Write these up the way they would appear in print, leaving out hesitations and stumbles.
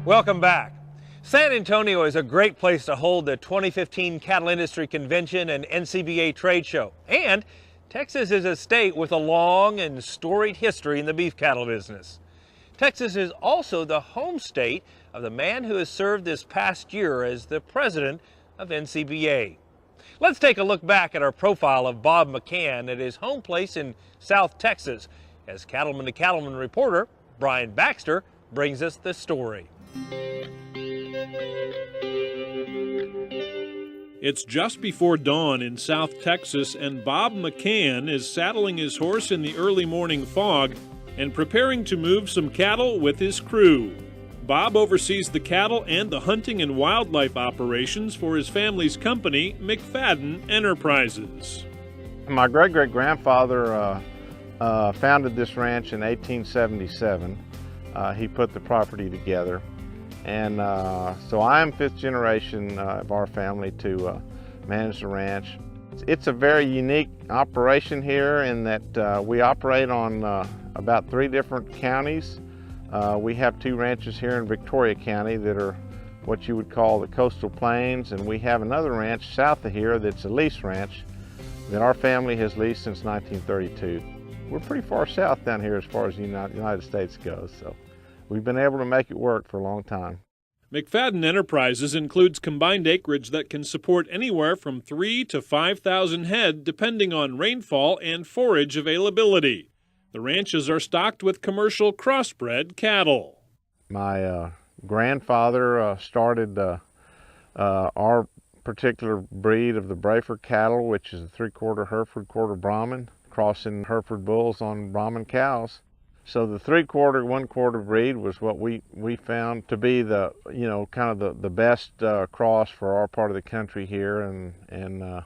Welcome back. San Antonio is a great place to hold the 2015 Cattle Industry Convention and NCBA trade show. And Texas is a state with a long and storied history in the beef cattle business. Texas is also the home state of the man who has served this past year as the president of NCBA. Let's take a look back at our profile of Bob McCan at his home place in South Texas as Cattleman to Cattleman reporter Brian Baxter brings us the story. It's just before dawn in South Texas, and Bob McCan is saddling his horse in the early morning fog and preparing to move some cattle with his crew. Bob oversees the cattle and the hunting and wildlife operations for his family's company, McFadden Enterprises. My great-great-grandfather founded this ranch in 1877. He put the property together. And so I am fifth generation of our family to manage the ranch. It's a very unique operation here in that we operate on about 3 different counties. We have 2 ranches here in Victoria County that are what you would call the coastal plains, and we have another ranch south of here that's a lease ranch that our family has leased since 1932. We're pretty far south down here as far as the United States goes, so we've been able to make it work for a long time. McFadden Enterprises includes combined acreage that can support anywhere from 3,000 to 5,000 head depending on rainfall and forage availability. The ranches are stocked with commercial crossbred cattle. My grandfather started our particular breed of the Brayford cattle, which is a 3/4 Hereford, 1/4 Brahman, crossing Hereford bulls on Brahman cows. So the 3/4, 1/4 breed was what we found to be the, kind of the best cross for our part of the country here. And as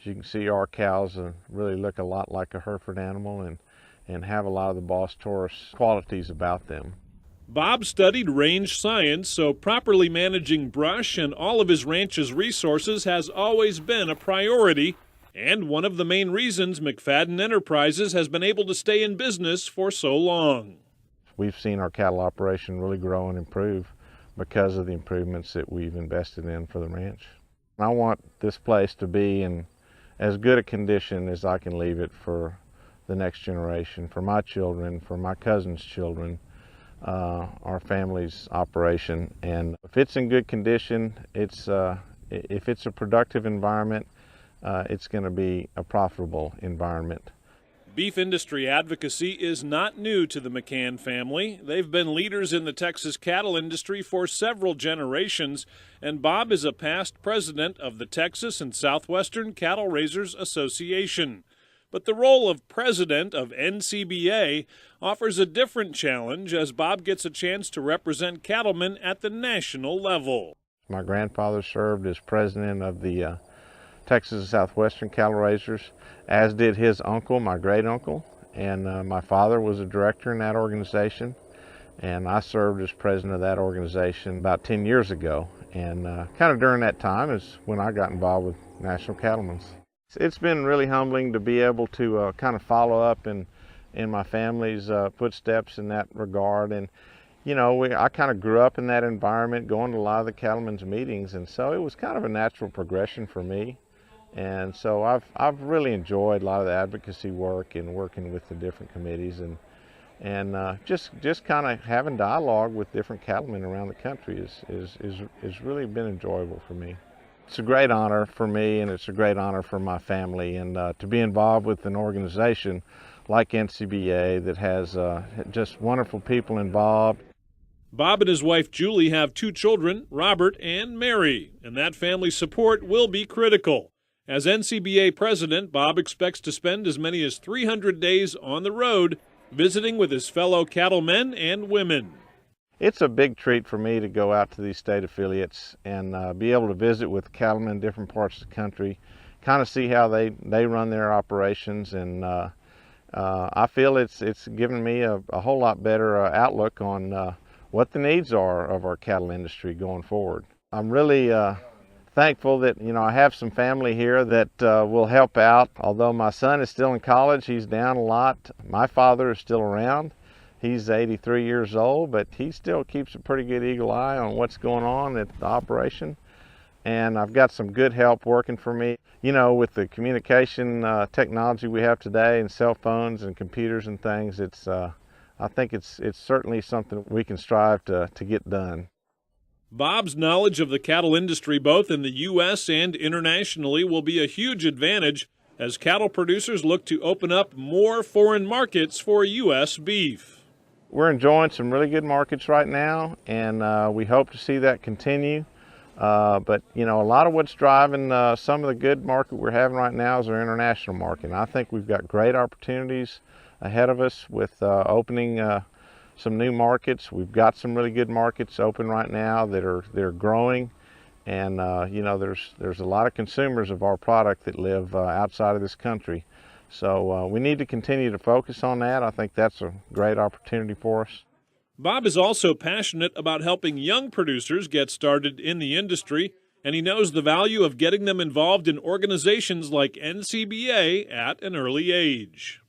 you can see, our cows really look a lot like a Hereford animal and have a lot of the Boss Taurus qualities about them. Bob studied range science, so properly managing brush and all of his ranch's resources has always been a priority, and one of the main reasons McFadden Enterprises has been able to stay in business for so long. We've seen our cattle operation really grow and improve because of the improvements that we've invested in for the ranch. I want this place to be in as good a condition as I can leave it for the next generation, for my children, for my cousin's children, our family's operation. And if it's in good condition, if it's a productive environment, it's going to be a profitable environment. Beef industry advocacy is not new to the McCan family. They've been leaders in the Texas cattle industry for several generations, and Bob is a past president of the Texas and Southwestern Cattle Raisers Association. But the role of president of NCBA offers a different challenge as Bob gets a chance to represent cattlemen at the national level. My grandfather served as president of the Texas and Southwestern Cattle Raisers, as did his uncle, my great uncle, and my father was a director in that organization, and I served as president of that organization about 10 years ago. And kind of during that time is when I got involved with National Cattlemen's. It's been really humbling to be able to kind of follow up in my family's footsteps in that regard. And I kind of grew up in that environment, going to a lot of the cattlemen's meetings, and so it was kind of a natural progression for me. And so I've really enjoyed a lot of the advocacy work and working with the different committees and just kind of having dialogue with different cattlemen around the country is really been enjoyable for me. It's a great honor for me, and it's a great honor for my family, and to be involved with an organization like NCBA that has just wonderful people involved. Bob and his wife Julie have 2 children, Robert and Mary, and that family support will be critical. As NCBA president, Bob expects to spend as many as 300 days on the road, visiting with his fellow cattlemen and women. It's a big treat for me to go out to these state affiliates and be able to visit with cattlemen in different parts of the country, kind of see how they run their operations, and I feel it's given me a whole lot better outlook on what the needs are of our cattle industry going forward. I'm really thankful that I have some family here that will help out. Although my son is still in college, he's down a lot. My father is still around, He's 83 years old, but he still keeps a pretty good eagle eye on what's going on at the operation. And I've got some good help working for me. You know, with the communication technology we have today and cell phones and computers and things, I think it's certainly something we can strive to get done. Bob's knowledge of the cattle industry both in the U.S. and internationally will be a huge advantage as cattle producers look to open up more foreign markets for U.S. beef. We're enjoying some really good markets right now, and we hope to see that continue. But you know, a lot of what's driving some of the good market we're having right now is our international market. And I think we've got great opportunities ahead of us with opening some new markets. We've got some really good markets open right now that are growing, and you know, there's a lot of consumers of our product that live outside of this country. So we need to continue to focus on that. I think that's a great opportunity for us. Bob is also passionate about helping young producers get started in the industry, and he knows the value of getting them involved in organizations like NCBA at an early age.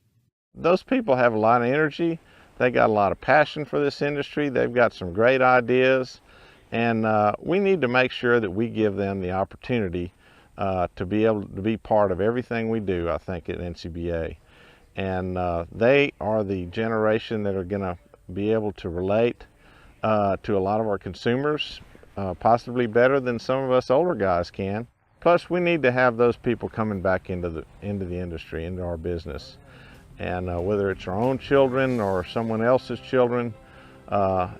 Those people have a lot of energy. They got a lot of passion for this industry. They've got some great ideas, and we need to make sure that we give them the opportunity to be able to be part of everything we do, I think, at NCBA. And they are the generation that are going to be able to relate to a lot of our consumers, possibly better than some of us older guys can. Plus, we need to have those people coming back into the industry, into our business. And whether it's our own children or someone else's children,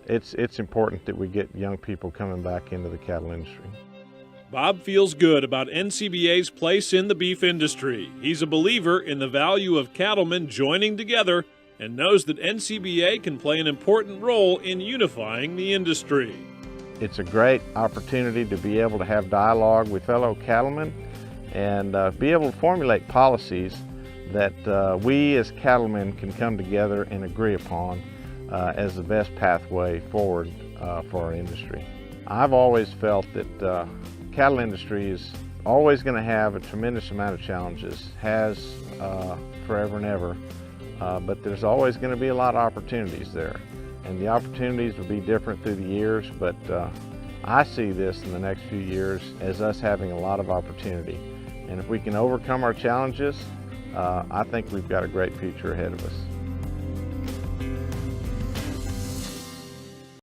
it's important that we get young people coming back into the cattle industry. Bob feels good about NCBA's place in the beef industry. He's a believer in the value of cattlemen joining together and knows that NCBA can play an important role in unifying the industry. It's a great opportunity to be able to have dialogue with fellow cattlemen and be able to formulate policies that we as cattlemen can come together and agree upon as the best pathway forward for our industry. I've always felt that cattle industry is always going to have a tremendous amount of challenges, has forever and ever, but there's always going to be a lot of opportunities there. And the opportunities will be different through the years, but I see this in the next few years as us having a lot of opportunity. And if we can overcome our challenges, I think we've got a great future ahead of us.